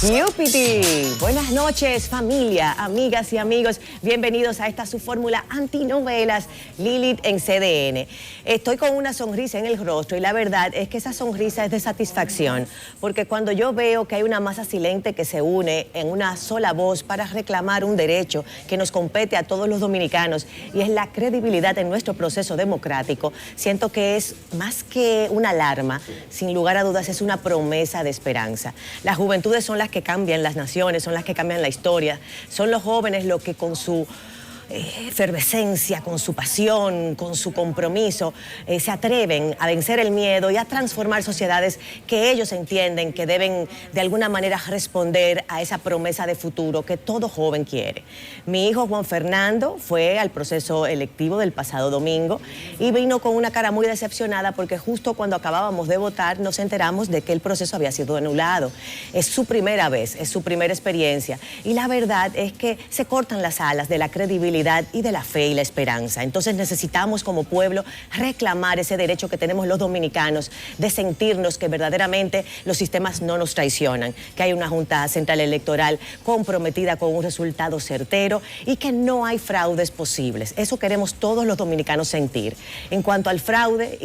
¡Yupiti! Buenas noches, familia, amigas y amigos. Bienvenidos a esta su fórmula antinovelas, Lilith en CDN. Estoy con una sonrisa en el rostro y la verdad es que esa sonrisa es de satisfacción, porque cuando yo veo que hay una masa silente que se une en una sola voz para reclamar un derecho que nos compete a todos los dominicanos y es la credibilidad en nuestro proceso democrático, siento que es más que una alarma, sin lugar a dudas es una promesa de esperanza. Las juventudes son las que cambian las naciones, son las que cambian la historia, son los jóvenes los que con su efervescencia, con su pasión, con su compromiso, se atreven a vencer el miedo y a transformar sociedades que ellos entienden que deben de alguna manera responder a esa promesa de futuro que todo joven quiere. Mi hijo Juan Fernando fue al proceso electivo del pasado domingo y vino con una cara muy decepcionada porque justo cuando acabábamos de votar nos enteramos de que el proceso había sido anulado. Es su primera vez, es su primera experiencia y la verdad es que se cortan las alas de la credibilidad y de la fe y la esperanza. Entonces necesitamos como pueblo reclamar ese derecho que tenemos los dominicanos de sentirnos que verdaderamente los sistemas no nos traicionan, que hay una Junta Central Electoral comprometida con un resultado certero y que no hay fraudes posibles. Eso queremos todos los dominicanos sentir. En cuanto al fraude,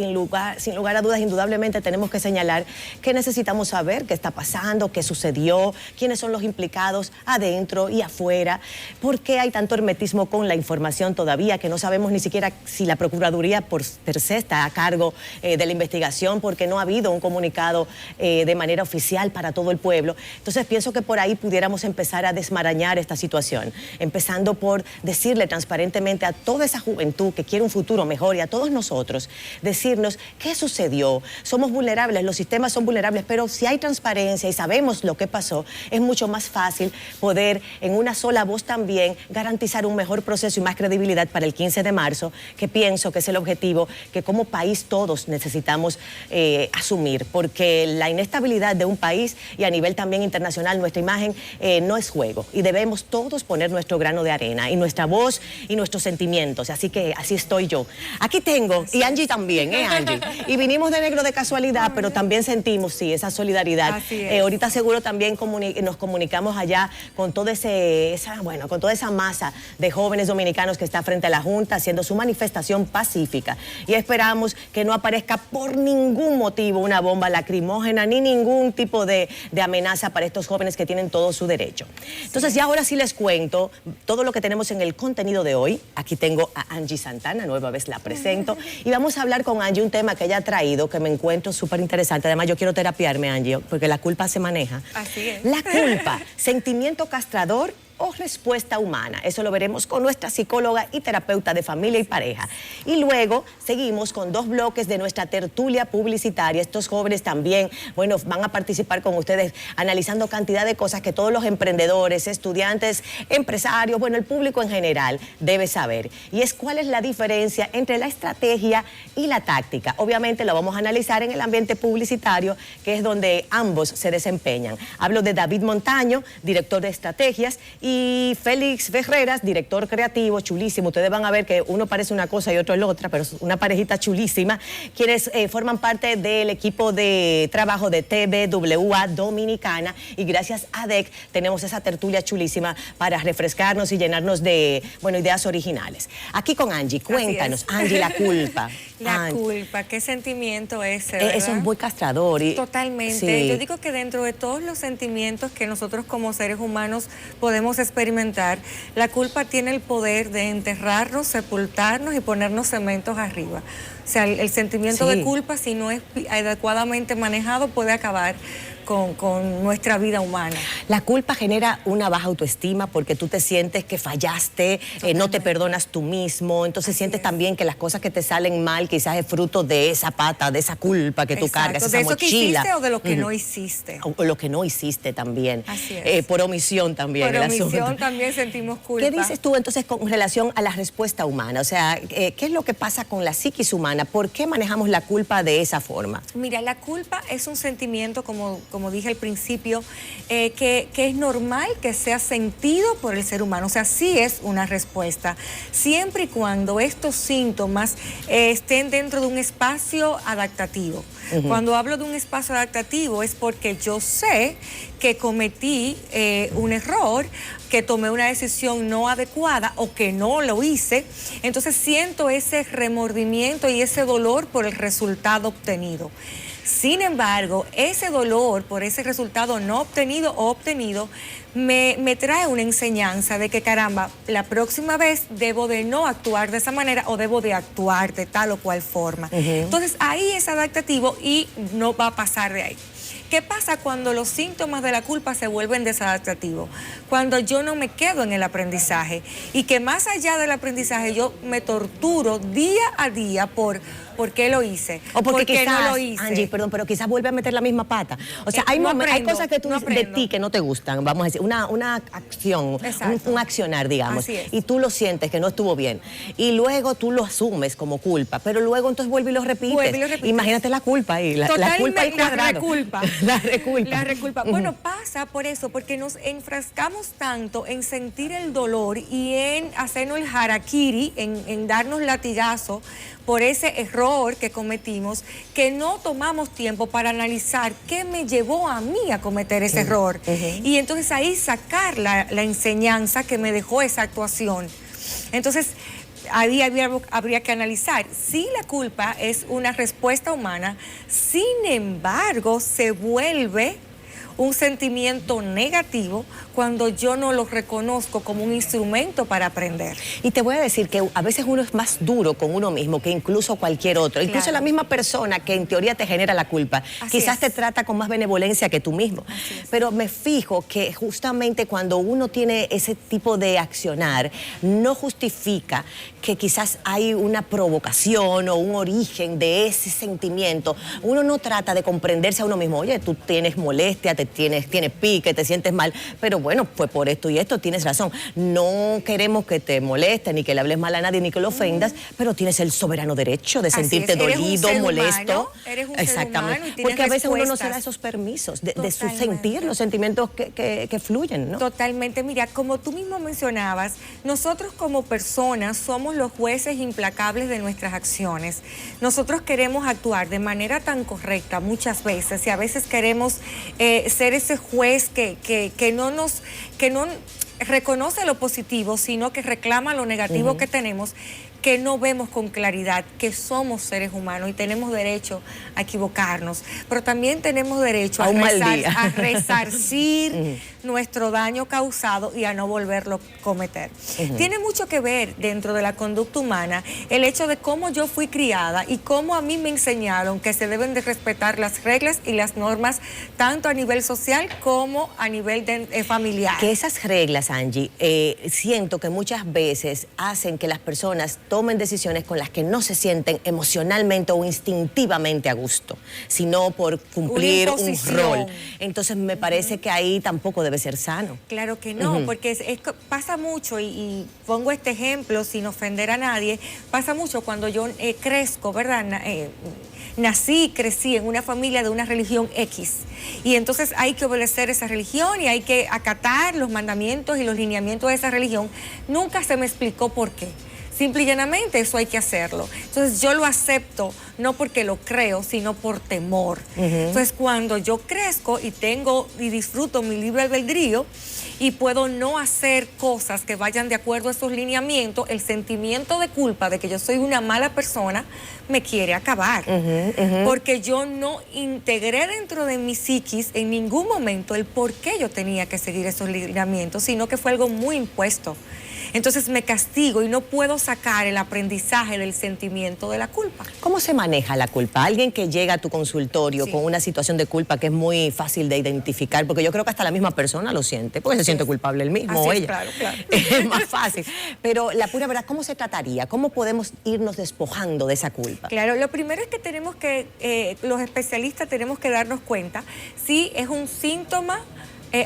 sin lugar a dudas, indudablemente tenemos que señalar que necesitamos saber qué está pasando, qué sucedió, quiénes son los implicados adentro y afuera, por qué hay tanto hermetismo con la información todavía, que no sabemos ni siquiera si la Procuraduría per se está a cargo de la investigación, porque no ha habido un comunicado de manera oficial para todo el pueblo. Entonces pienso que por ahí pudiéramos empezar a desmarañar esta situación, empezando por decirle transparentemente a toda esa juventud que quiere un futuro mejor y a todos nosotros, decirnos qué sucedió. Somos vulnerables, los sistemas son vulnerables, pero si hay transparencia y sabemos lo que pasó, es mucho más fácil poder en una sola voz también garantizar un mejor proceso y más credibilidad para el 15 de marzo, que pienso que es el objetivo que como país todos necesitamos asumir, porque la inestabilidad de un país y a nivel también internacional, nuestra imagen no es juego y debemos todos poner nuestro grano de arena y nuestra voz y nuestros sentimientos, así que así estoy yo. Aquí tengo, y Angie también, Angie? Y vinimos de negro de casualidad, pero también sentimos, sí, esa solidaridad. Ahorita seguro también nos comunicamos allá con toda esa masa de jóvenes dominicanos que está frente a la Junta haciendo su manifestación pacífica y esperamos que no aparezca por ningún motivo una bomba lacrimógena ni ningún tipo de amenaza para estos jóvenes que tienen todo su derecho. Entonces ya ahora sí les cuento todo lo que tenemos en el contenido de hoy. Aquí tengo a Angie Santana, nueva vez la presento y vamos a hablar con Angie un tema que ella ha traído que me encuentro súper interesante. Además yo quiero terapiarme, Angie, porque la culpa se maneja. Así es. La culpa, sentimiento castrador o respuesta humana. Eso lo veremos con nuestra psicóloga y terapeuta de familia y pareja. Y luego seguimos con dos bloques de nuestra tertulia publicitaria. Estos jóvenes también, bueno, van a participar con ustedes analizando cantidad de cosas que todos los emprendedores, estudiantes, empresarios, bueno, el público en general debe saber. Y es cuál es la diferencia entre la estrategia y la táctica. Obviamente lo vamos a analizar en el ambiente publicitario, que es donde ambos se desempeñan. Hablo de David Montaño, director de estrategias, y Félix Ferreras, director creativo, chulísimo. Ustedes van a ver que uno parece una cosa y otro es la otra, pero es una parejita chulísima, quienes forman parte del equipo de trabajo de TVWA Dominicana y gracias a DEC tenemos esa tertulia chulísima para refrescarnos y llenarnos de, bueno, ideas originales. Aquí con Angie, cuéntanos, Angie, la culpa. La culpa, ¿qué sentimiento es ese, verdad? Eso es muy castrador. Totalmente. Sí. Yo digo que dentro de todos los sentimientos que nosotros como seres humanos podemos experimentar, la culpa tiene el poder de enterrarnos, sepultarnos y ponernos cementos arriba. O sea, el sentimiento de culpa, si no es adecuadamente manejado, puede acabar con nuestra vida humana. La culpa genera una baja autoestima porque tú te sientes que fallaste, no te perdonas tú mismo, entonces sientes también que las cosas que te salen mal quizás es fruto de esa pata, de esa culpa que tú cargas, esa de eso mochila. Que hiciste o de lo que no hiciste. O lo que no hiciste también. Así es. Por omisión también. Por omisión también sentimos culpa. ¿Qué dices tú entonces con relación a la respuesta humana? O sea, ¿qué es lo que pasa con la psiquis humana? ¿Por qué manejamos la culpa de esa forma? Mira, la culpa es un sentimiento, como dije al principio, que es normal que sea sentido por el ser humano. O sea, sí es una respuesta, siempre y cuando estos síntomas estén dentro de un espacio adaptativo. Cuando hablo de un espacio adaptativo es porque yo sé que cometí un error, que tomé una decisión no adecuada o que no lo hice, entonces siento ese remordimiento y ese dolor por el resultado obtenido. Sin embargo, ese dolor por ese resultado no obtenido o obtenido me trae una enseñanza de que, caramba, la próxima vez debo de no actuar de esa manera o debo de actuar de tal o cual forma. Entonces, ahí es adaptativo y no va a pasar de ahí. ¿Qué pasa cuando los síntomas de la culpa se vuelven desadaptativos? Cuando yo no me quedo en el aprendizaje y que más allá del aprendizaje yo me torturo día a día por qué lo hice, o porque quizás, no lo hice. Angie, perdón, pero quizás vuelve a meter la misma pata. O sea, hay cosas que tú de ti que no te gustan, vamos a decir, una acción, un accionar, digamos, y tú lo sientes que no estuvo bien. Y luego tú lo asumes como culpa, pero luego entonces vuelve y lo repites. Imagínate la culpa ahí, la culpa al cuadrado. La reculpa. La reculpa. La reculpa. Bueno, pasa por eso, porque nos enfrascamos tanto en sentir el dolor y en hacernos el harakiri, en darnos latigazo por ese error que cometimos, que no tomamos tiempo para analizar qué me llevó a mí a cometer ese error. Y entonces ahí sacar la enseñanza que me dejó esa actuación. Entonces, ahí habría que analizar si la culpa es una respuesta humana, sin embargo, se vuelve un sentimiento negativo cuando yo no lo reconozco como un instrumento para aprender. Y te voy a decir que a veces uno es más duro con uno mismo que incluso cualquier otro. Claro. Incluso la misma persona que en teoría te genera la culpa, quizás te trata con más benevolencia que tú mismo. Pero me fijo que justamente cuando uno tiene ese tipo de accionar, no justifica que quizás hay una provocación o un origen de ese sentimiento. Uno no trata de comprenderse a uno mismo. Oye, tú tienes molestia, tienes pique, te sientes mal, pero bueno, fue por esto y esto, tienes razón. No queremos que te moleste, ni que le hables mal a nadie, ni que lo ofendas, pero tienes el soberano derecho de sentirte dolido, molesto. Eres un exactamente. Ser humano y porque a veces uno no se da esos permisos de su sentir, los sentimientos que fluyen, ¿no? Totalmente. Mira, como tú mismo mencionabas, nosotros como personas somos los jueces implacables de nuestras acciones. Nosotros queremos actuar de manera tan correcta muchas veces y a veces queremos ser ese juez que no reconoce lo positivo, sino que reclama lo negativo que tenemos, que no vemos con claridad que somos seres humanos y tenemos derecho a equivocarnos, pero también tenemos derecho a resarcir nuestro daño causado y a no volverlo a cometer. Tiene mucho que ver dentro de la conducta humana el hecho de cómo yo fui criada y cómo a mí me enseñaron que se deben de respetar las reglas y las normas tanto a nivel social como a nivel familiar. Que esas reglas, Angie, siento que muchas veces hacen que las personas tomen decisiones con las que no se sienten emocionalmente o instintivamente a gusto, sino por cumplir un rol. Entonces me parece que ahí tampoco debe ser sano. Claro que no, porque pasa mucho, y pongo este ejemplo sin ofender a nadie, pasa mucho cuando yo crezco, ¿verdad? Nací y crecí en una familia de una religión X, y entonces hay que obedecer esa religión y hay que acatar los mandamientos y los lineamientos de esa religión. Nunca se me explicó por qué. Simple y llanamente eso hay que hacerlo. Entonces yo lo acepto no porque lo creo, sino por temor. Entonces cuando yo crezco y disfruto mi libre albedrío y puedo no hacer cosas que vayan de acuerdo a esos lineamientos, el sentimiento de culpa de que yo soy una mala persona me quiere acabar. Porque yo no integré dentro de mi psiquis en ningún momento el por qué yo tenía que seguir esos lineamientos, sino que fue algo muy impuesto. Entonces me castigo y no puedo sacar el aprendizaje del sentimiento de la culpa. ¿Cómo se maneja la culpa? Alguien que llega a tu consultorio con una situación de culpa que es muy fácil de identificar, porque yo creo que hasta la misma persona lo siente, porque se siente culpable él mismo o ella. Claro. Es más fácil. Pero la pura verdad, ¿cómo se trataría? ¿Cómo podemos irnos despojando de esa culpa? Claro, lo primero es que tenemos que, los especialistas tenemos que darnos cuenta si es un síntoma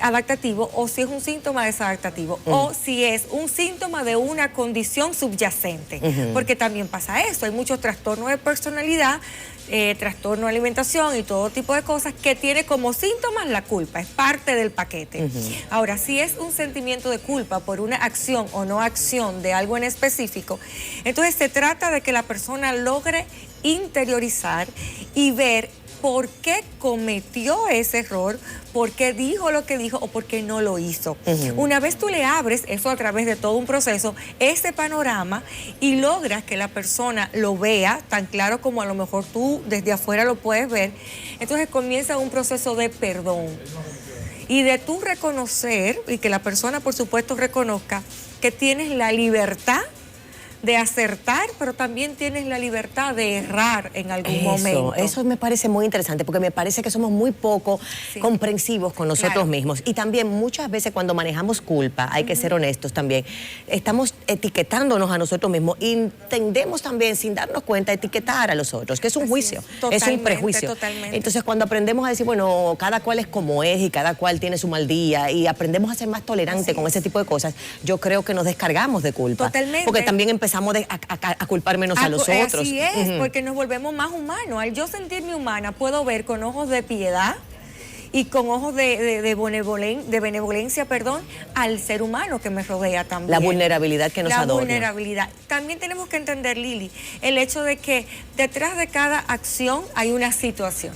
adaptativo o si es un síntoma desadaptativo o si es un síntoma de una condición subyacente, porque también pasa eso, hay muchos trastornos de personalidad, trastorno de alimentación y todo tipo de cosas que tiene como síntomas la culpa, es parte del paquete. Ahora, si es un sentimiento de culpa por una acción o no acción de algo en específico, entonces se trata de que la persona logre interiorizar y ver por qué cometió ese error, por qué dijo lo que dijo o por qué no lo hizo. Una vez tú le abres eso a través de todo un proceso, ese panorama, y logras que la persona lo vea tan claro como a lo mejor tú desde afuera lo puedes ver, entonces comienza un proceso de perdón. Y de tú reconocer, y que la persona por supuesto reconozca, que tienes la libertad de acertar, pero también tienes la libertad de errar en algún momento. Eso me parece muy interesante, porque me parece que somos muy poco comprensivos con nosotros mismos. Y también muchas veces cuando manejamos culpa, hay que ser honestos también, estamos etiquetándonos a nosotros mismos y tendemos también, sin darnos cuenta, a etiquetar a los otros, que es un juicio, es un prejuicio. Totalmente. Entonces cuando aprendemos a decir, bueno, cada cual es como es y cada cual tiene su mal día, y aprendemos a ser más tolerantes con ese tipo de cosas, yo creo que nos descargamos de culpa. Totalmente. Porque también empezamos a culpar menos a los otros. Así es, porque nos volvemos más humanos. Al yo sentirme humana, puedo ver con ojos de piedad y con ojos de benevolencia, al ser humano que me rodea también. La vulnerabilidad que nos adorna. La vulnerabilidad. También tenemos que entender, Lili, el hecho de que detrás de cada acción hay una situación,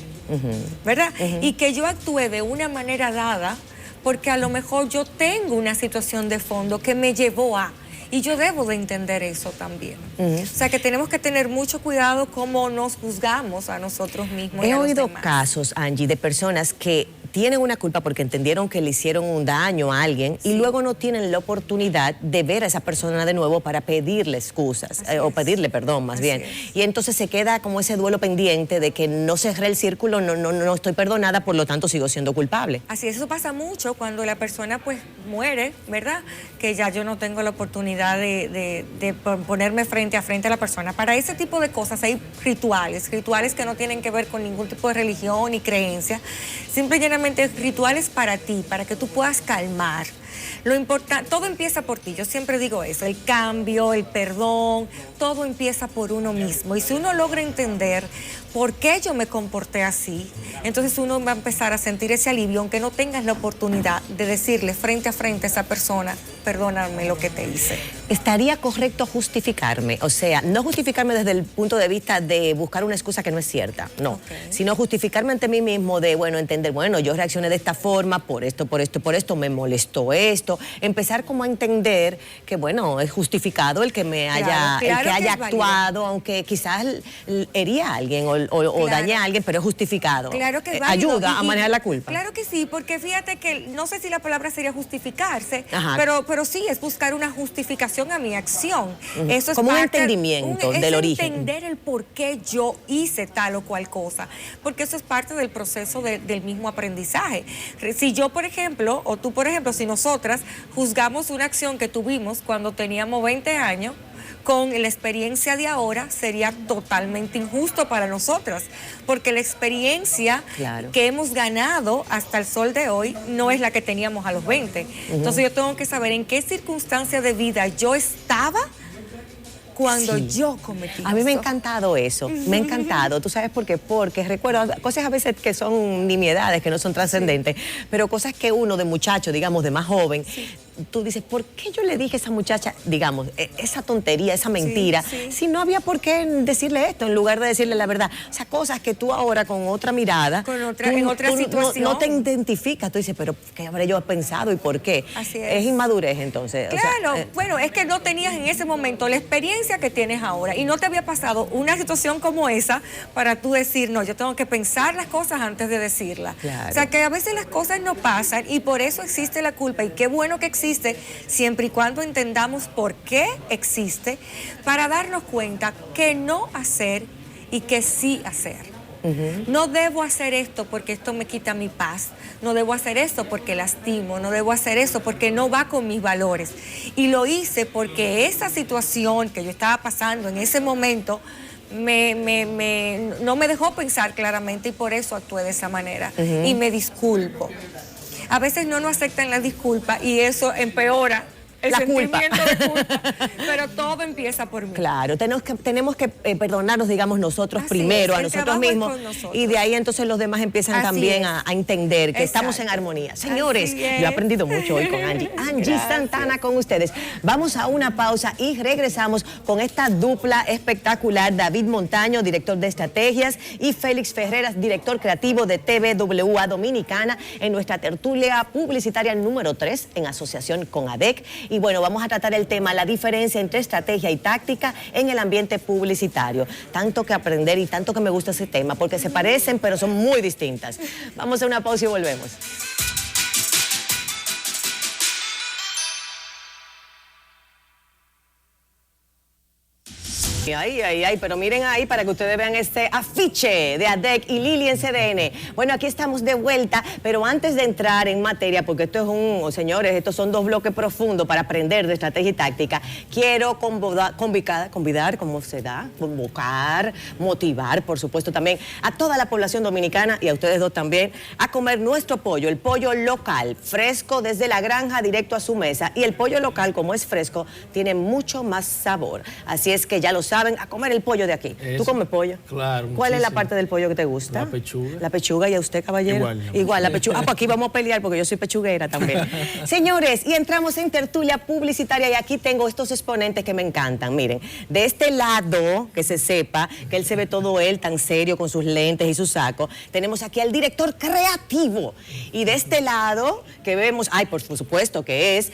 ¿verdad? Y que yo actúe de una manera dada porque a lo mejor yo tengo una situación de fondo que me llevó a... Y yo debo de entender eso también. O sea, que tenemos que tener mucho cuidado cómo nos juzgamos a nosotros mismos. He oído casos, Angie, de personas que tienen una culpa porque entendieron que le hicieron un daño a alguien y luego no tienen la oportunidad de ver a esa persona de nuevo para pedirle excusas, o pedirle perdón más bien. Y entonces se queda como ese duelo pendiente de que no cerré el círculo, no estoy perdonada, por lo tanto sigo siendo culpable. Así es, eso pasa mucho cuando la persona pues muere, ¿verdad? Que ya yo no tengo la oportunidad de ponerme frente a frente a la persona. Para ese tipo de cosas hay rituales que no tienen que ver con ningún tipo de religión ni creencia, simple y llanamente rituales para ti, para que tú puedas calmar. Lo importante, todo empieza por ti, yo siempre digo eso, el cambio, el perdón, todo empieza por uno mismo. Y si uno logra entender por qué yo me comporté así, entonces uno va a empezar a sentir ese alivio, aunque no tengas la oportunidad de decirle frente a frente a esa persona, perdóname lo que te hice. ¿Estaría correcto justificarme? O sea, no justificarme desde el punto de vista de buscar una excusa que no es cierta, no, sino justificarme ante mí mismo de, bueno, entender, bueno, yo reaccioné de esta forma, por esto, me molestó esto, empezar como a entender que, bueno, es justificado el que me haya, el que haya actuado, aunque quizás hería a alguien o dañe a alguien, pero es justificado. Claro que es válido. Ayuda a manejar la culpa. Claro que sí, porque fíjate que, no sé si la palabra sería justificarse, pero sí, es buscar una justificación a mi acción. Eso es como un entendimiento del origen. Entender el por qué yo hice tal o cual cosa, porque eso es parte del proceso del mismo aprendizaje. Si yo, por ejemplo, o tú, por ejemplo, si nosotras juzgamos una acción que tuvimos cuando teníamos 20 años, con la experiencia de ahora sería totalmente injusto para nosotras, porque la experiencia que hemos ganado hasta el sol de hoy no es la que teníamos a los 20. Entonces yo tengo que saber en qué circunstancia de vida yo estaba cuando yo cometí A mí me ha encantado eso, me ha encantado. ¿Tú sabes por qué? Porque recuerdo cosas a veces que son nimiedades, que no son trascendentes, pero cosas que uno de muchacho, digamos, de más joven, tú dices, ¿por qué yo le dije a esa muchacha, digamos, esa tontería, esa mentira, si no había por qué decirle esto en lugar de decirle la verdad? O sea, cosas que tú ahora con otra mirada, en otra situación, no te identificas. Tú dices, pero ¿qué habré yo pensado y por qué? Así es. Inmadurez entonces. Claro, o sea, bueno, es que no tenías en ese momento la experiencia que tienes ahora y no te había pasado una situación como esa para tú decir, no, yo tengo que pensar las cosas antes de decirlas. O sea, que a veces las cosas no pasan y por eso existe la culpa, y qué bueno que existe, siempre y cuando entendamos por qué existe, para darnos cuenta que no hacer y que sí hacer. No debo hacer esto porque esto me quita mi paz, no debo hacer esto porque lastimo, no debo hacer eso porque no va con mis valores. Y lo hice porque esa situación que yo estaba pasando en ese momento no me dejó pensar claramente, y por eso actué de esa manera. Y me disculpo. A veces no nos aceptan la disculpa y eso empeora la culpa. De culpa. Pero todo empieza por mí. Claro, tenemos que perdonarnos, digamos, nosotros Así primero, es, a el nosotros trabajo es mismos. con nosotros. Y de ahí entonces los demás empiezan Así también es. a entender que estamos en Exacto. armonía. Señores, Así yo he es. aprendido mucho hoy con Angie. Angie Gracias. Santana con ustedes. Vamos a una pausa y regresamos con esta dupla espectacular. David Montaño, director de estrategias, y Félix Ferreras, director creativo de TVWA Dominicana, en nuestra tertulia publicitaria número 3 en asociación con ADEC. Y bueno, vamos a tratar el tema, la diferencia entre estrategia y táctica en el ambiente publicitario. Tanto que aprender y tanto que me gusta ese tema, porque se parecen pero son muy distintas. Vamos a una pausa y volvemos. Ay, pero miren ahí para que ustedes vean este afiche de ADEC y Lili en CDN. Bueno, aquí estamos de vuelta, pero antes de entrar en materia, porque esto es señores, estos son 2 bloques profundos para aprender de estrategia y táctica, quiero convidar, ¿cómo se da? Convocar, motivar, por supuesto, también a toda la población dominicana y a ustedes dos también, a comer nuestro pollo, el pollo local, fresco desde la granja directo a su mesa. Y el pollo local, como es fresco, tiene mucho más sabor. Así es que ya lo saben, a comer el pollo de aquí. Eso. ¿Tú comes pollo? Claro. ¿Cuál es la muchísimo. parte del pollo que te gusta? La pechuga. La pechuga. ¿Y a usted, caballero? Igual, la pechuga. Pues aquí vamos a pelear porque yo soy pechuguera también. Señores, y entramos en tertulia publicitaria y aquí tengo estos exponentes que me encantan. Miren, de este lado, que se sepa, que él se ve todo él tan serio con sus lentes y su saco, tenemos aquí al director creativo. Y de este lado, que vemos, por supuesto que es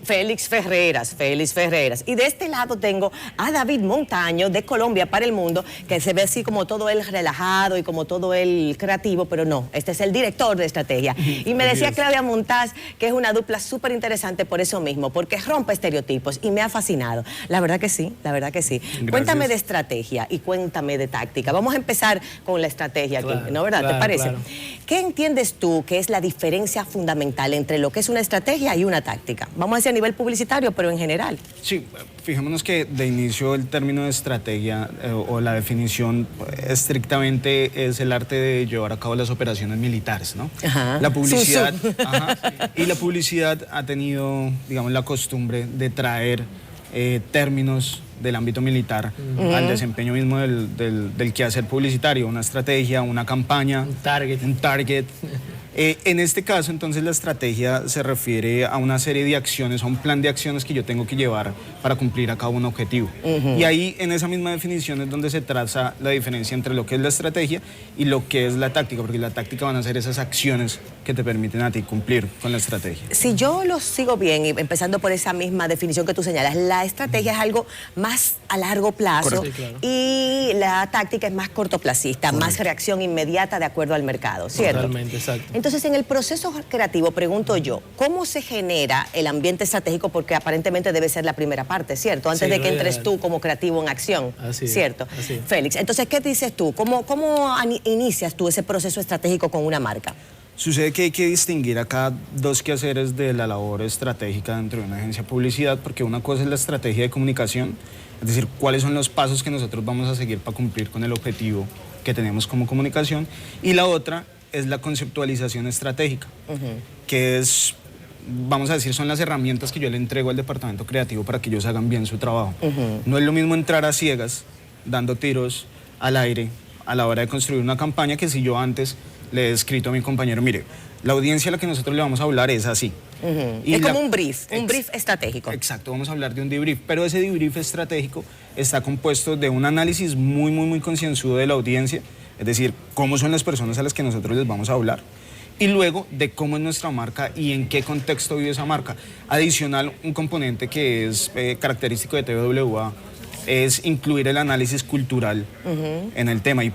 Félix Ferreras. Y de este lado tengo a David Montaño, de Colombia para el Mundo, que se ve así como todo él relajado y como todo él creativo, pero no, este es el director de estrategia. Y me decía Claudia Montaz que es una dupla súper interesante por eso mismo, porque rompe estereotipos y me ha fascinado. La verdad que sí, la verdad que sí. Gracias. Cuéntame de estrategia y cuéntame de táctica. Vamos a empezar con la estrategia aquí, Claro, ¿no? ¿Verdad? claro, ¿Te parece? claro. ¿Qué entiendes tú que es la diferencia fundamental entre lo que es una estrategia y una táctica? Vamos a decir a nivel publicitario, pero en general. Sí, fijémonos que de inicio el término de estrategia o la definición estrictamente es el arte de llevar a cabo las operaciones militares, ¿no? Ajá. La publicidad, y la publicidad ha tenido, digamos, la costumbre de traer términos del ámbito militar al desempeño mismo del quehacer publicitario, una estrategia, una campaña, Un target. un target. En este caso, entonces, la estrategia se refiere a una serie de acciones, a un plan de acciones que yo tengo que llevar para cumplir a cabo un objetivo. Y ahí, en esa misma definición, es donde se traza la diferencia entre lo que es la estrategia y lo que es la táctica, porque la táctica van a ser esas acciones que te permiten a ti cumplir con la estrategia. Si yo lo sigo bien, y empezando por esa misma definición que tú señalas, la estrategia es algo más a largo plazo. Correcto. Sí, claro. Y la táctica es más cortoplacista, más reacción inmediata de acuerdo al mercado, ¿cierto? Totalmente, exacto. Entonces, en el proceso creativo, pregunto yo, ¿cómo se genera el ambiente estratégico? Porque aparentemente debe ser la primera parte, ¿cierto? Antes Sí, de que lo entres ideal. tú como creativo en acción, Así es, ¿cierto? así es. Félix, entonces, ¿qué dices tú? ¿Cómo inicias tú ese proceso estratégico con una marca? Sucede que hay que distinguir acá 2 quehaceres de la labor estratégica dentro de una agencia de publicidad, porque una cosa es la estrategia de comunicación, es decir, cuáles son los pasos que nosotros vamos a seguir para cumplir con el objetivo que tenemos como comunicación, y la otra es la conceptualización estratégica, que es, vamos a decir, son las herramientas que yo le entrego al departamento creativo para que ellos hagan bien su trabajo. No es lo mismo entrar a ciegas, dando tiros al aire a la hora de construir una campaña, que si yo antes le he escrito a mi compañero, mire, la audiencia a la que nosotros le vamos a hablar es así. Es como un brief estratégico. Exacto, vamos a hablar de un debrief, pero ese debrief estratégico está compuesto de un análisis muy concienzudo de la audiencia, es decir, cómo son las personas a las que nosotros les vamos a hablar, y luego de cómo es nuestra marca y en qué contexto vive esa marca. Adicional, un componente que es característico de TVWA es incluir el análisis cultural en el tema, y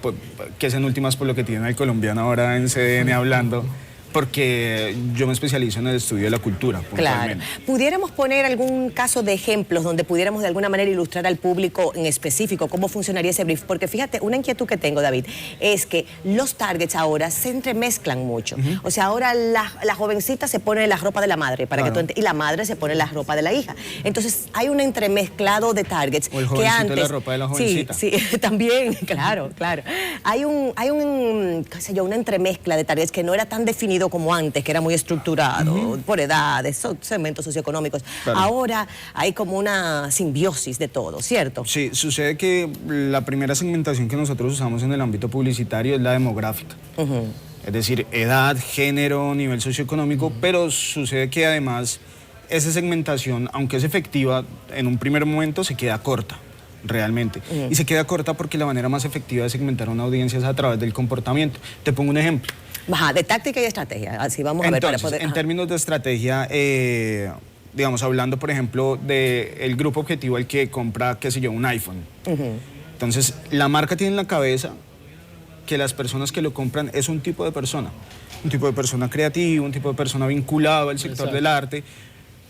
que es en últimas por lo que tiene el colombiano ahora en CDN hablando, porque yo me especializo en el estudio de la cultura, Claro. puntualmente. ¿Pudiéramos poner algún caso de ejemplos donde pudiéramos de alguna manera ilustrar al público en específico cómo funcionaría ese brief? Porque fíjate, una inquietud que tengo, David, es que los targets ahora se entremezclan mucho. O sea, ahora la jovencita se pone la ropa de la madre, para que tú y la madre se pone la ropa de la hija. Entonces, hay un entremezclado de targets O el que jovencito antes... la ropa de la jovencita. Sí, también, claro. Hay qué sé yo, una entremezcla de targets que no era tan definido dividido como antes, que era muy estructurado, por edades, segmentos socioeconómicos. Claro. Ahora hay como una simbiosis de todo, ¿cierto? Sí, sucede que la primera segmentación que nosotros usamos en el ámbito publicitario es la demográfica. Es decir, edad, género, nivel socioeconómico, pero sucede que además esa segmentación, aunque es efectiva, en un primer momento se queda corta, realmente. Y se queda corta porque la manera más efectiva de segmentar una audiencia es a través del comportamiento. Te pongo un ejemplo. Ajá, de táctica y estrategia, así vamos a ver Entonces, para poder... en términos de estrategia, digamos, hablando, por ejemplo, del grupo objetivo al que compra, qué sé yo, un iPhone. Entonces, la marca tiene en la cabeza que las personas que lo compran es un tipo de persona creativa, un tipo de persona vinculado al sector del arte,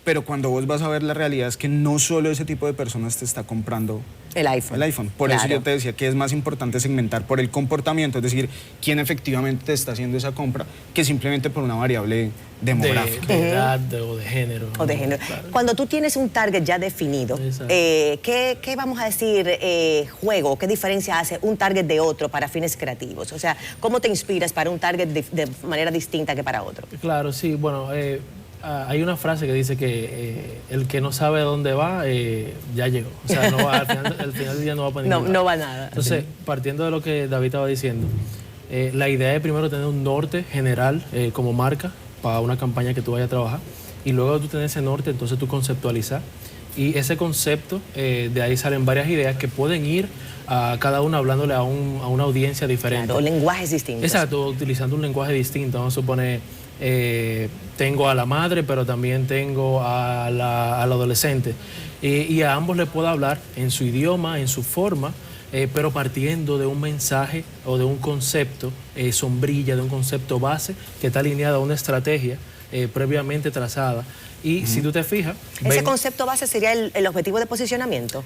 pero cuando vos vas a ver la realidad es que no solo ese tipo de personas te está comprando el iPhone. Por eso yo te decía que es más importante segmentar por el comportamiento, es decir, quién efectivamente te está haciendo esa compra, que simplemente por una variable demográfica. De edad o de género. O de género. Claro. Cuando tú tienes un target ya definido, ¿qué vamos a decir juego? ¿Qué diferencia hace un target de otro para fines creativos? O sea, ¿cómo te inspiras para un target de manera distinta que para otro? Claro, sí, bueno, hay una frase que dice que el que no sabe dónde va, ya llegó. O sea, no va, al final del día no va para ningún lado. No va nada. Entonces, partiendo de lo que David estaba diciendo, la idea es primero tener un norte general como marca para una campaña que tú vayas a trabajar, y luego de tú tener ese norte, entonces tú conceptualizar, y ese concepto, de ahí salen varias ideas que pueden ir a cada una hablándole a una audiencia diferente. Claro, lenguajes distintos. Exacto, utilizando un lenguaje distinto. Vamos a suponer, tengo a la madre, pero también tengo al adolescente. Y a ambos les puedo hablar en su idioma, en su forma, pero partiendo de un mensaje o de un concepto sombrilla, de un concepto base que está alineado a una estrategia previamente trazada. Y si tú te fijas... ¿Ese concepto base sería el objetivo de posicionamiento?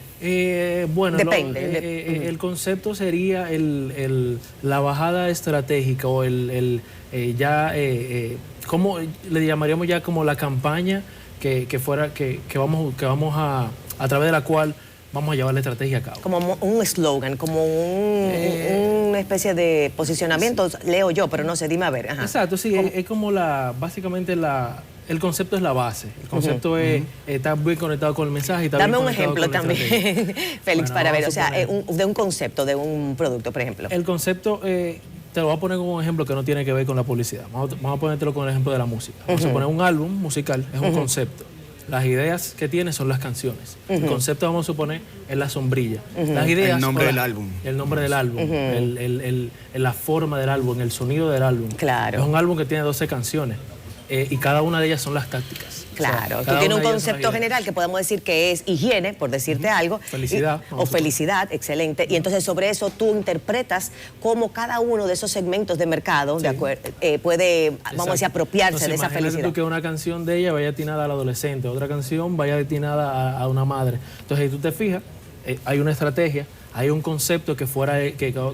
Bueno, depende. El concepto sería la bajada estratégica o ¿cómo le llamaríamos ya como la campaña que vamos a través de la cual vamos a llevar la estrategia a cabo? Como un eslogan, como una especie de posicionamiento, leo yo, pero no sé, dime a ver. Ajá. Exacto, sí, es como básicamente el concepto es la base. El concepto está muy conectado con el mensaje. Dame un ejemplo también, Félix, para ver, o sea, de un concepto, de un producto, por ejemplo. El concepto, te lo voy a poner como un ejemplo que no tiene que ver con la publicidad. Vamos a ponértelo con el ejemplo de la música. Vamos a poner un álbum musical, es un concepto. Las ideas que tiene son las canciones. El concepto, vamos a suponer, es la sombrilla. Las ideas, el nombre del álbum. El nombre del álbum, la forma del álbum, el sonido del álbum. Claro. Es un álbum que tiene 12 canciones y cada una de ellas son las tácticas. Claro, tú tienes un concepto general que podemos decir que es higiene, por decirte algo. Felicidad. O felicidad, excelente. Y entonces sobre eso tú interpretas cómo cada uno de esos segmentos de mercado puede, vamos a decir, apropiarse de esa felicidad. Tú que una canción de ella vaya destinada al adolescente, otra canción vaya destinada a una madre. Entonces, si tú te fijas, hay una estrategia, hay un concepto que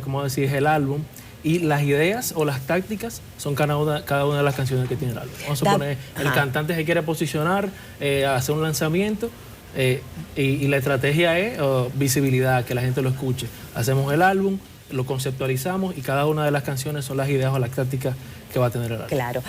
como decir, es el álbum. Y las ideas o las tácticas son cada una de las canciones que tiene el álbum. Vamos a suponer, el cantante se quiere posicionar, hacer un lanzamiento, y la estrategia es visibilidad, que la gente lo escuche. Hacemos el álbum, lo conceptualizamos y cada una de las canciones son las ideas o las tácticas que va a tener el álbum. Claro.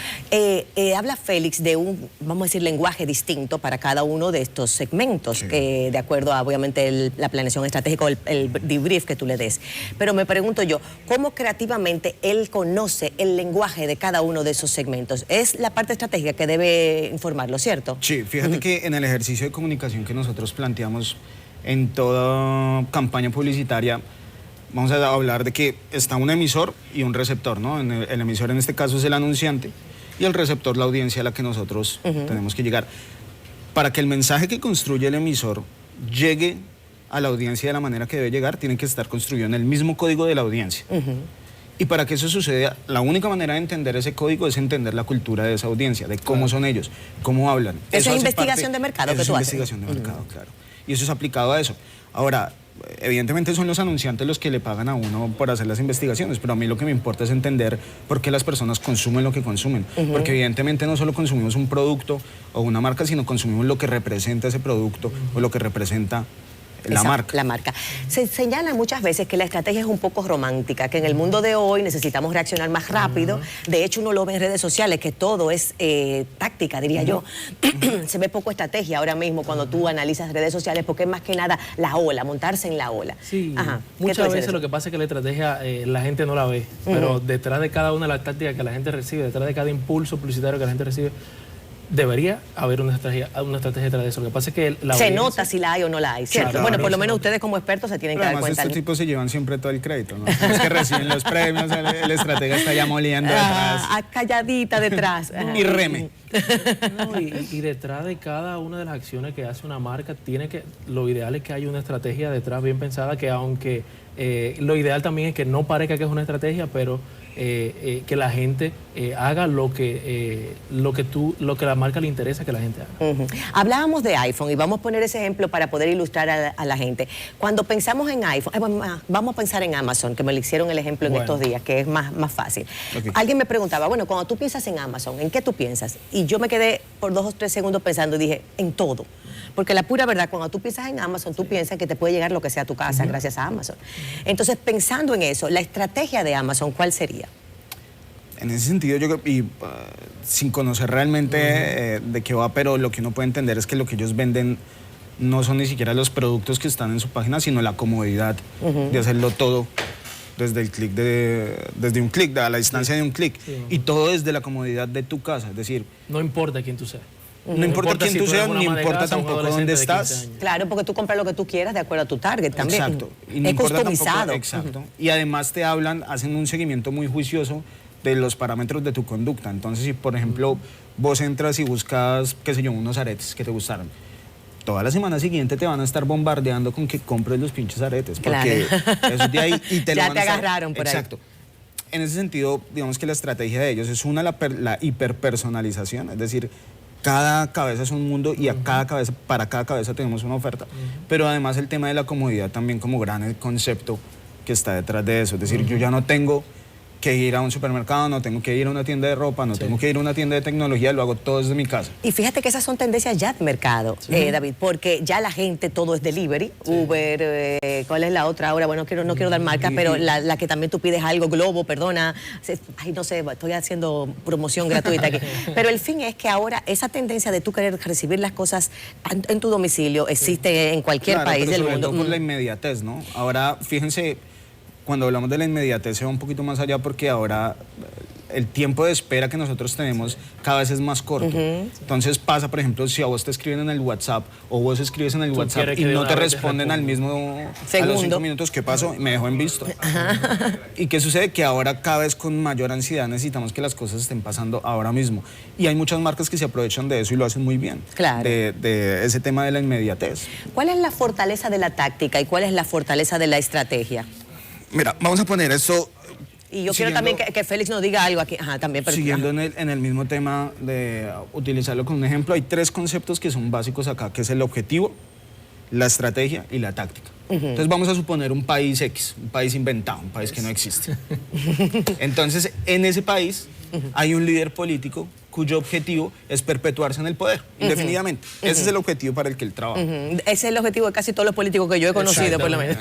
Habla Félix de un, vamos a decir, lenguaje distinto para cada uno de estos segmentos, de acuerdo a, obviamente, la planeación estratégica o el debrief que tú le des. Pero me pregunto yo, ¿cómo creativamente él conoce el lenguaje de cada uno de esos segmentos? Es la parte estratégica que debe informarlo, ¿cierto? Sí, fíjate que en el ejercicio de comunicación que nosotros planteamos en toda campaña publicitaria, vamos a hablar de que está un emisor y un receptor, ¿no? El emisor en este caso es el anunciante y el receptor la audiencia a la que nosotros tenemos que llegar. Para que el mensaje que construye el emisor llegue a la audiencia de la manera que debe llegar, tiene que estar construido en el mismo código de la audiencia. Y para que eso suceda, la única manera de entender ese código es entender la cultura de esa audiencia, de cómo son ellos, cómo hablan. Eso es investigación de mercado que tú haces. Investigación de mercado, claro. Y eso es aplicado a eso. Ahora, evidentemente son los anunciantes los que le pagan a uno por hacer las investigaciones, pero a mí lo que me importa es entender por qué las personas consumen lo que consumen. Porque evidentemente no solo consumimos un producto o una marca, sino consumimos lo que representa ese producto o lo que representa la marca. La marca. Se señala muchas veces que la estrategia es un poco romántica, que en el mundo de hoy necesitamos reaccionar más rápido. De hecho, uno lo ve en redes sociales, que todo es táctica, diría yo. Se ve poco estrategia ahora mismo cuando tú analizas redes sociales, porque es más que nada la ola, montarse en la ola. Sí, muchas veces lo que pasa es que la estrategia la gente no la ve, pero detrás de cada una de las tácticas que la gente recibe, detrás de cada impulso publicitario que la gente recibe, debería haber una estrategia detrás de eso. Lo que pasa es que se nota si la hay o no la hay, ¿cierto? Claro, bueno, por lo se menos nota. ustedes como expertos se tienen que Pero dar además cuenta. estos tipos se llevan siempre todo el crédito, ¿no? Es que reciben los premios, el estratega está ya moliendo detrás. Calladita detrás. Y reme. No, y detrás de cada una de las acciones que hace una marca, lo ideal es que haya una estrategia detrás bien pensada, que aunque lo ideal también es que no parezca que es una estrategia, pero que la gente haga lo que la marca le interesa que la gente haga. Hablábamos de iPhone y vamos a poner ese ejemplo para poder ilustrar a la gente. Cuando pensamos en iPhone, vamos a pensar en Amazon, que me lo hicieron el ejemplo en estos días, que es más fácil. Okay. Alguien me preguntaba, bueno, cuando tú piensas en Amazon, ¿en qué tú piensas? Y yo me quedé por 2 o 3 segundos pensando y dije, en todo. Porque la pura verdad, cuando tú piensas en Amazon, tú piensas que te puede llegar lo que sea a tu casa gracias a Amazon. Entonces, pensando en eso, la estrategia de Amazon, ¿cuál sería? En ese sentido, yo creo, y sin conocer realmente de qué va, pero lo que uno puede entender es que lo que ellos venden no son ni siquiera los productos que están en su página, sino la comodidad de hacerlo todo desde el clic desde un clic, a la distancia de un clic, y todo desde la comodidad de tu casa. Es decir, no importa quién tú seas. No importa quién si tú seas, eres una ni ama de importa casa, un tampoco adolescente dónde de 15 estás. años. Claro, porque tú compras lo que tú quieras de acuerdo a tu target también. Exacto. Y no es importa customizado. tampoco, exacto. Y además te hacen un seguimiento muy juicioso de los parámetros de tu conducta. Entonces, si por ejemplo vos entras y buscas, qué sé yo, unos aretes que te gustaron, toda la semana siguiente te van a estar bombardeando con que compres los pinches aretes. Porque eso de ahí y te lo Ya van te a estar, agarraron por ahí. Exacto. En ese sentido, digamos que la estrategia de ellos es la hiperpersonalización, es decir, cada cabeza es un mundo y para cada cabeza tenemos una oferta. Pero además el tema de la comodidad también como gran concepto que está detrás de eso. Es decir, yo ya no tengo que ir a un supermercado, no tengo que ir a una tienda de ropa, no tengo que ir a una tienda de tecnología, lo hago todo desde mi casa. Y fíjate que esas son tendencias ya de mercado, David, porque ya la gente todo es delivery, Uber, ¿cuál es la otra ahora? Bueno, no quiero dar marcas, pero la que también tú pides algo, Globo, perdona, ay, no sé, estoy haciendo promoción gratuita aquí. Pero el fin es que ahora esa tendencia de tú querer recibir las cosas en tu domicilio existe en cualquier país pero del sobre mundo. todo por la inmediatez, ¿no? Ahora, fíjense, cuando hablamos de la inmediatez se va un poquito más allá porque ahora el tiempo de espera que nosotros tenemos cada vez es más corto. Entonces pasa, por ejemplo, si a vos te escriben en el WhatsApp o vos escribes en el WhatsApp y no te responden al mismo segundo. A los 5 minutos, ¿qué pasó? Me dejó en visto. ¿Y qué sucede? Que ahora cada vez con mayor ansiedad necesitamos que las cosas estén pasando ahora mismo. Y hay muchas marcas que se aprovechan de eso y lo hacen muy bien. Claro. De ese tema de la inmediatez. ¿Cuál es la fortaleza de la táctica y cuál es la fortaleza de la estrategia? Mira, vamos a poner eso. Y yo quiero también que Félix nos diga algo aquí. También. Pero, siguiendo en el mismo tema de utilizarlo como un ejemplo, hay 3 conceptos que son básicos acá, que es el objetivo, la estrategia y la táctica. Entonces vamos a suponer un país X, un país inventado, un país que no existe. Entonces, en ese país hay un líder político cuyo objetivo es perpetuarse en el poder, indefinidamente. Ese es el objetivo para el que él trabaja. Ese es el objetivo de casi todos los políticos que yo he conocido, por lo menos.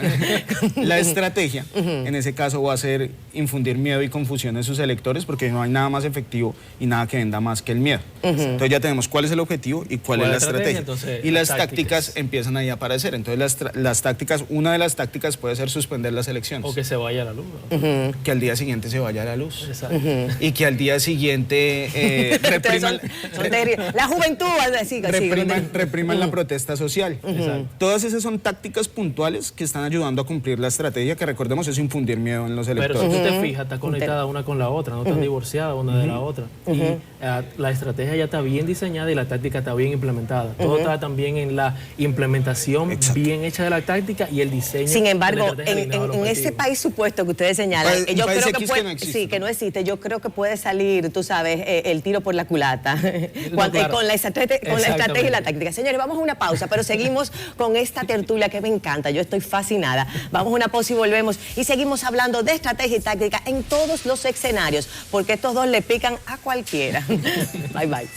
La estrategia, en ese caso, va a ser infundir miedo y confusión en sus electores, porque no hay nada más efectivo y nada que venda más que el miedo. Entonces ya tenemos cuál es el objetivo y cuál es la estrategia. Entonces, y las tácticas empiezan ahí a aparecer. Entonces las tácticas, una de las tácticas puede ser suspender las elecciones. O que se vaya a la luz. ¿No? Que al día siguiente se vaya a la luz. Exacto. Y que al día siguiente son terribles. La juventud, repriman la protesta social. Todas esas son tácticas puntuales que están ayudando a cumplir la estrategia, que recordemos es infundir miedo en los electores. Pero si tú te fijas, está conectada una con la otra, no están divorciadas una de la otra. Y la estrategia ya está bien diseñada y la táctica está bien implementada. Todo está también en la implementación bien hecha de la táctica y el diseño. Sin embargo, de la estrategia en ese país supuesto que ustedes señalan, yo país creo X que, que no existe, que no existe, yo creo que puede salir, tú sabes, el tiro por la culata Claro. con la estrategia y la táctica. Señores, vamos a una pausa, pero seguimos con esta tertulia que me encanta, yo estoy fascinada. Vamos a una pausa y volvemos y seguimos hablando de estrategia y táctica en todos los escenarios, porque estos dos le pican a cualquiera. Bye, bye.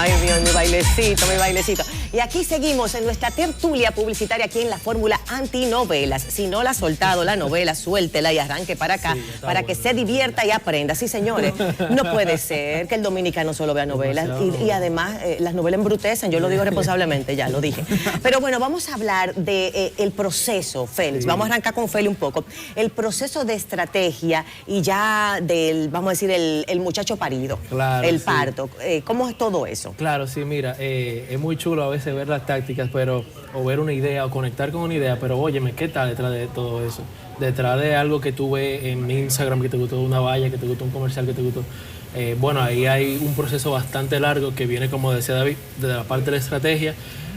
Ay, Dios, mi bailecito, mi bailecito. Y aquí seguimos en nuestra tertulia publicitaria aquí en la fórmula antinovelas. Si no la ha soltado la novela, suéltela y arranque para acá, para que se divierta y aprenda. Sí, señores, no puede ser que el dominicano solo vea novelas y además las novelas embrutecen, yo lo digo responsablemente, ya lo dije. Pero bueno, vamos a hablar de el proceso, Félix. Vamos a arrancar con Félix un poco. El proceso de estrategia y ya del, vamos a decir, el muchacho parido, claro, el parto. ¿Cómo es todo eso? Claro, sí, mira, es muy chulo a veces ver las tácticas, pero o ver una idea o conectar con una idea, pero óyeme, ¿qué tal detrás de todo eso? Detrás de algo que tú ves en Instagram, que te gustó una valla, que te gustó un comercial, que te gustó... bueno, ahí hay un proceso bastante largo que viene, como decía David, de la parte de la estrategia,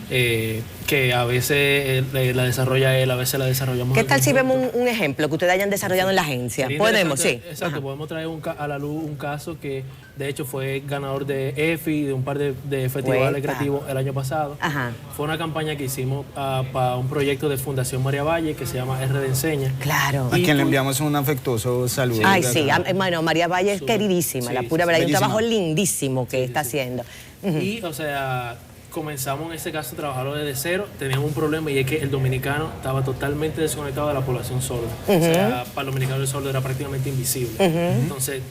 que a veces la desarrolla él, a veces la desarrollamos. ¿Qué tal si vemos un ejemplo que ustedes hayan desarrollado en la agencia? Podemos, sí. Exacto, podemos traer a la luz un caso que de hecho fue ganador de EFI, de un par de festivales creativos el año pasado. Ajá. Fue una campaña que hicimos para un proyecto de Fundación María Valle que se llama R de Enseña. Claro. A quien le enviamos un afectuoso saludo. Ay, sí, bueno, María Valle es queridísima, la pura verdad, hay un trabajo lindísimo que está haciendo. Y, o sea, comenzamos en ese caso a trabajarlo desde cero. Teníamos un problema y es que el dominicano estaba totalmente desconectado de la población sorda. O sea, para el dominicano el sordo era prácticamente invisible. Entonces,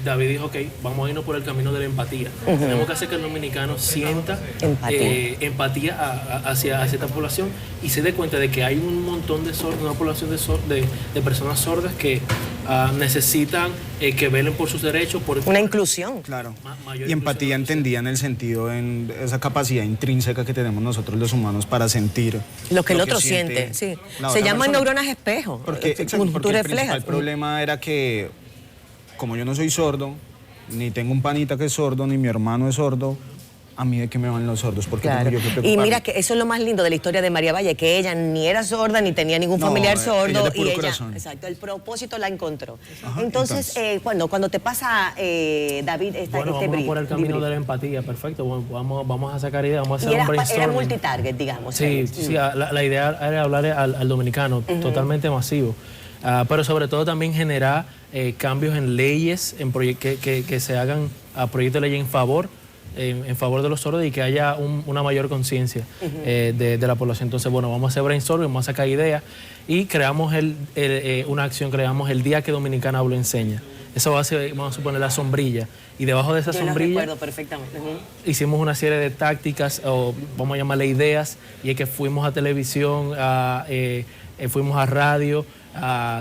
David dijo, ok, vamos a irnos por el camino de la empatía. Tenemos que hacer que el dominicano sienta empatía hacia esta población y se dé cuenta de que hay un montón de sordos, una población de personas sordas que necesitan que velen por sus derechos. Por una inclusión. Claro. Y empatía entendía en el sentido, en esa capacidad intrínseca que tenemos nosotros los humanos para sentir lo que el otro siente. Sí. Se llaman neuronas espejo. Porque el principal problema era que, como yo no soy sordo, ni tengo un panita que es sordo, ni mi hermano es sordo, a mí de qué me van los sordos, porque claro. tengo yo que preocuparme. Y mira que eso es lo más lindo de la historia de María Valle, que ella ni era sorda, ni tenía ningún familiar sordo, ella y corazón. Exacto, el propósito la encontró. Ajá, entonces, cuando te pasa, David, vamos por el camino de la empatía, perfecto, bueno, vamos a sacar ideas, vamos a hacer un brainstorming. Era multitarget, digamos. Sí, la idea era hablar al dominicano, totalmente masivo. Pero sobre todo también generar cambios en leyes, que se hagan proyectos de ley en favor de los sordos y que haya una mayor conciencia de la población. Entonces, bueno, vamos a hacer brainstorming, vamos a sacar ideas y creamos una acción, creamos el Día que Dominicana Habla Enseña. Eso va a ser, vamos a suponer, la sombrilla. Y debajo de esa sombrilla... Lo recuerdo perfectamente. Hicimos una serie de tácticas, o vamos a llamarle ideas, y es que fuimos a televisión, fuimos a radio,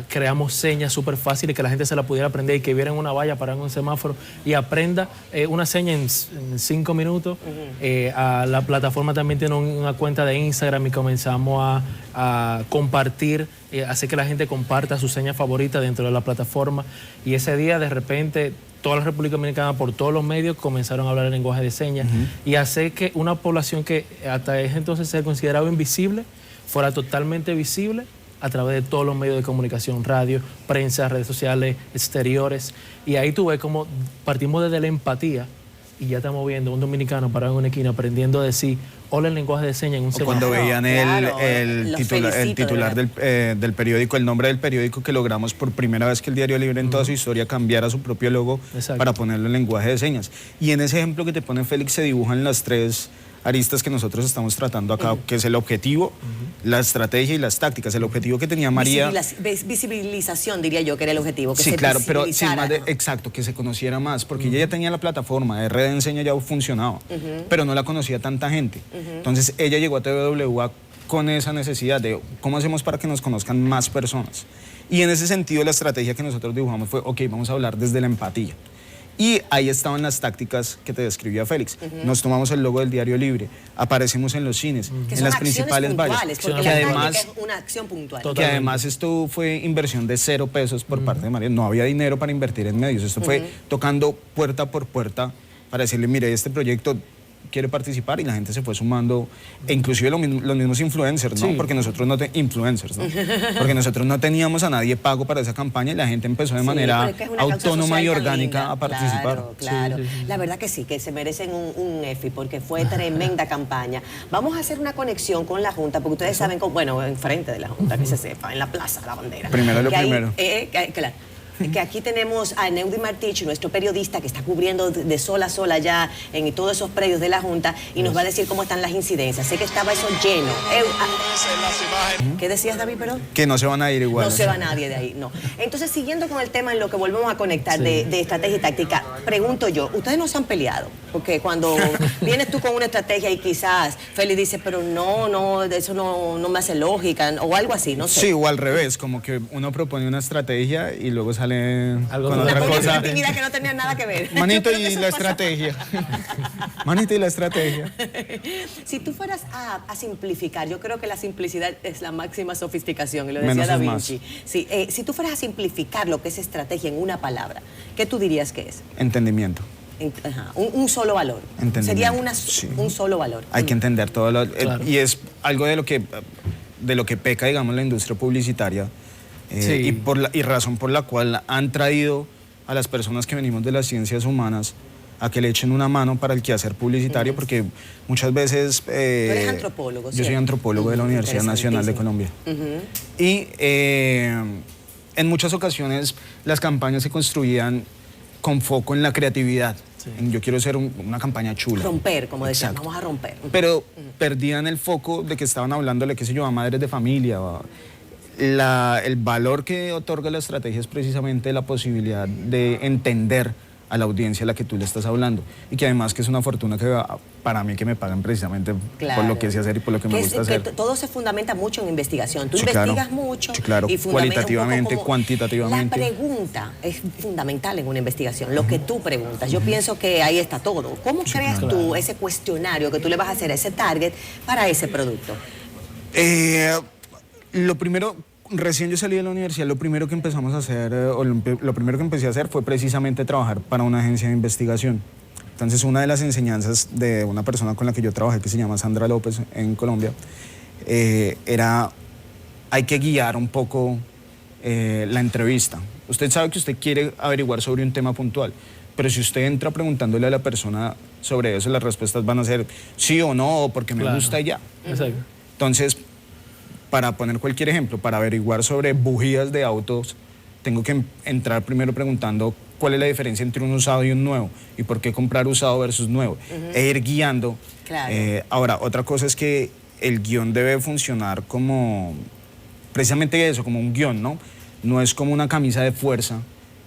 creamos señas súper fáciles que la gente se la pudiera aprender y que viera en una valla, para en un semáforo y aprenda una seña en 5 minutos. La plataforma también tiene una cuenta de Instagram y comenzamos a compartir, hacer que la gente comparta su seña favorita dentro de la plataforma. Y ese día, de repente, toda la República Dominicana, por todos los medios, comenzaron a hablar el lenguaje de señas y hacer que una población que hasta ese entonces se consideraba invisible fuera totalmente visible a través de todos los medios de comunicación, radio, prensa, redes sociales, exteriores. Y ahí tú ves cómo partimos desde la empatía y ya estamos viendo un dominicano parado en una esquina aprendiendo a decir hola el lenguaje de señas en un semáforo. Cuando veían el titular del periódico, el nombre del periódico, que logramos por primera vez que el Diario Libre en toda su historia cambiara su propio logo para ponerlo en lenguaje de señas. Y en ese ejemplo que te pone Félix se dibujan las tres aristas que nosotros estamos tratando acá, que es el objetivo, la estrategia y las tácticas. El objetivo que tenía María... Visibilización, diría yo, que era el objetivo. Que sí, claro, pero sin más exacto, que se conociera más, porque ella ya tenía la plataforma, de Red de Enseña ya funcionaba, pero no la conocía tanta gente. Entonces ella llegó a TVWA con esa necesidad de cómo hacemos para que nos conozcan más personas. Y en ese sentido la estrategia que nosotros dibujamos fue, ok, vamos a hablar desde la empatía. Y ahí estaban las tácticas que te describía Félix. Nos tomamos el logo del Diario Libre, aparecemos en los cines, en las principales vallas. Que además es una acción puntual. Que además esto fue inversión de 0 pesos por parte de María. No había dinero para invertir en medios. Esto fue tocando puerta por puerta para decirle, mire, este proyecto quiere participar, y la gente se fue sumando, e inclusive los mismos influencers, ¿no? Porque nosotros no porque nosotros no teníamos a nadie pago para esa campaña y la gente empezó de manera autónoma y orgánica a participar. Claro. La verdad que sí, que se merecen un EFI porque fue tremenda campaña. Vamos a hacer una conexión con la Junta, porque ustedes saben, bueno, enfrente de la Junta, que se sepa, en la Plaza de la Bandera. Primero lo primero. Claro. que aquí tenemos a Neudi Martich, nuestro periodista que está cubriendo de sol a sol allá en todos esos predios de la Junta y nos va a decir cómo están las incidencias. Sé que estaba eso lleno. ¿Qué decías, David, perdón? Que no se van a ir igual. No se va nadie de ahí, no. Entonces, siguiendo con el tema en lo que volvemos a conectar de estrategia y táctica, pregunto yo, ¿ustedes no se han peleado? Porque cuando vienes tú con una estrategia y quizás Félix dice, pero no, eso no me hace lógica, o algo así, no sé. Sí, o al revés, como que uno propone una estrategia y luego sale algo con otra cosa. Una actividad que no tenía nada que ver. Manito y la estrategia. Manito y la estrategia. Si tú fueras a simplificar, yo creo que la simplicidad es la máxima sofisticación, y lo decía Menos Da es Vinci. Sí, si tú fueras a simplificar lo que es estrategia en una palabra, ¿qué tú dirías que es? Entendimiento. Ajá, un solo valor. Sería un solo valor. Hay que entender todo Claro. y es algo de lo que peca, digamos, la industria publicitaria y razón por la cual han traído a las personas que venimos de las ciencias humanas a que le echen una mano para el quehacer publicitario, porque muchas veces... Tú eres antropólogo, Yo soy antropólogo de la Universidad Nacional de Colombia. Y en muchas ocasiones las campañas se construían con foco en la creatividad. Sí. Yo quiero hacer una campaña chula. Romper, como decían, vamos a romper. Pero perdían el foco de que estaban hablándole, qué sé yo, a madres de familia. El valor que otorga la estrategia es precisamente la posibilidad de entender a la audiencia a la que tú le estás hablando. Y que además que es una fortuna que para mí que me pagan precisamente por lo que sé hacer y por lo que me gusta hacer. Todo se fundamenta mucho en investigación. Tú investigas mucho. Sí, claro. Y cualitativamente, cuantitativamente. La pregunta es fundamental en una investigación, lo que tú preguntas. Yo pienso que ahí está todo. ¿Cómo creas tú ese cuestionario que tú le vas a hacer a ese target para ese producto? Lo primero... Recién yo salí de la universidad, lo primero que empezamos a hacer, lo primero que empecé a hacer fue precisamente trabajar para una agencia de investigación. Entonces, una de las enseñanzas de una persona con la que yo trabajé, que se llama Sandra López en Colombia, era, hay que guiar un poco la entrevista. Usted sabe que usted quiere averiguar sobre un tema puntual, pero si usted entra preguntándole a la persona sobre eso, las respuestas van a ser sí o no, o porque me gusta y ya. Exacto. Entonces, para poner cualquier ejemplo, para averiguar sobre bujías de autos, tengo que entrar primero preguntando cuál es la diferencia entre un usado y un nuevo y por qué comprar usado versus nuevo, e ir guiando. Claro. Ahora, otra cosa es que el guión debe funcionar como, precisamente eso, como un guión, ¿no? No es como una camisa de fuerza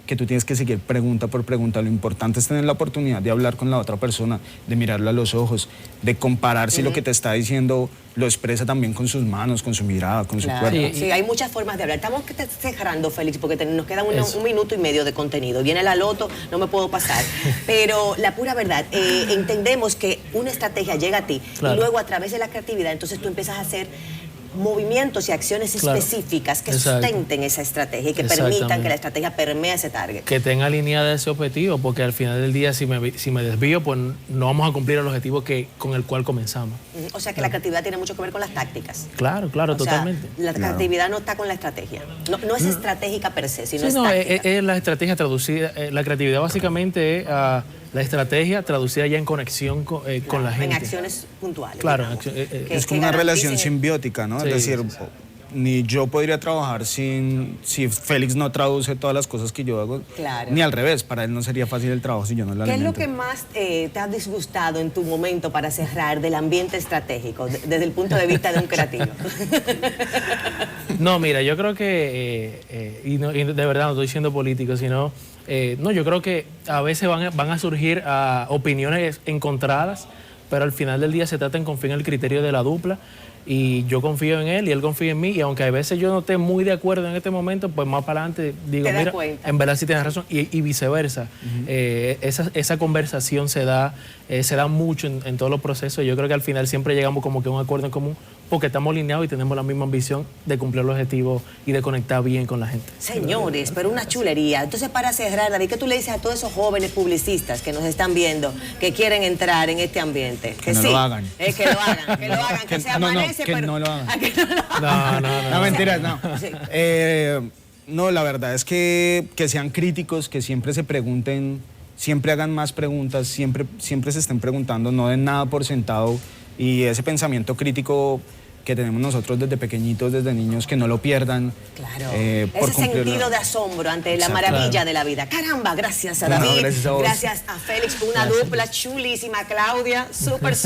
que tú tienes que seguir pregunta por pregunta. Lo importante es tener la oportunidad de hablar con la otra persona, de mirarla a los ojos, de comparar si lo que te está diciendo lo expresa también con sus manos, con su mirada, con su cuerpo. Sí, hay muchas formas de hablar. Estamos cerrando, Félix, porque nos queda un minuto y medio de contenido. Viene la loto, no me puedo pasar. Pero la pura verdad, entendemos que una estrategia llega a ti y luego a través de la creatividad, entonces tú empiezas a hacer movimientos y acciones específicas que sustenten esa estrategia y que permitan que la estrategia permee ese target. Que tenga alineada ese objetivo, porque al final del día si me desvío, pues no vamos a cumplir el objetivo con el cual comenzamos. O sea que la creatividad tiene mucho que ver con las tácticas. Claro, totalmente. La creatividad no está con la estrategia. No es estratégica per se, sino es táctica. Es la estrategia traducida. La creatividad básicamente es la estrategia traducida ya en conexión con la gente. En acciones puntuales. Claro. Es como una relación simbiótica, ¿no? Es decir, ni yo podría trabajar si Félix no traduce todas las cosas que yo hago, ni al revés, para él no sería fácil el trabajo si yo no lo alimento. ¿Qué es lo que más te ha disgustado en tu momento para cerrar del ambiente estratégico, desde el punto de vista de un creativo? No, mira, yo creo que, y de verdad no estoy siendo político, sino, no, yo creo que a veces van a surgir opiniones encontradas, pero al final del día se trata en confiar en el criterio de la dupla. Y yo confío en él y él confía en mí, y aunque a veces yo no esté muy de acuerdo en este momento, pues más para adelante digo, mira, en verdad sí tienes razón, y viceversa. Esa conversación se da mucho en todos los procesos. Yo creo que al final siempre llegamos como que a un acuerdo en común, porque estamos alineados y tenemos la misma ambición de cumplir los objetivos y de conectar bien con la gente. Señores, pero una chulería. Entonces, para cerrar, David, ¿qué tú le dices a todos esos jóvenes publicistas que nos están viendo, que quieren entrar en este ambiente? Que no lo hagan. Que lo hagan, que se amanece, que pero... no lo hagan. No, mentiras, no. Sí. No, la verdad es que sean críticos, que siempre se pregunten, siempre hagan más preguntas, siempre se estén preguntando, no den nada por sentado, y ese pensamiento crítico que tenemos nosotros desde pequeñitos, desde niños, que no lo pierdan. Claro, por ese cumplirlo. sentido de asombro ante la Exacto. maravilla de la vida. Caramba, gracias a No, David, gracias a vos. gracias a Félix, una dupla chulísima, Claudia, súper.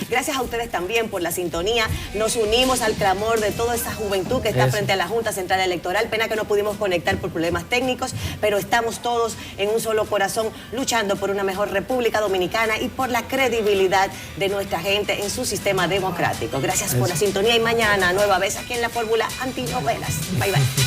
Gracias a ustedes también por la sintonía. Nos unimos al clamor de toda esa juventud que está frente a la Junta Central Electoral. Pena que no pudimos conectar por problemas técnicos, pero estamos todos en un solo corazón luchando por una mejor República Dominicana y por la credibilidad de nuestra gente en su sistema democrático. Gracias por la sintonía y mañana nueva vez aquí en la Fórmula Antinovelas. Bye bye.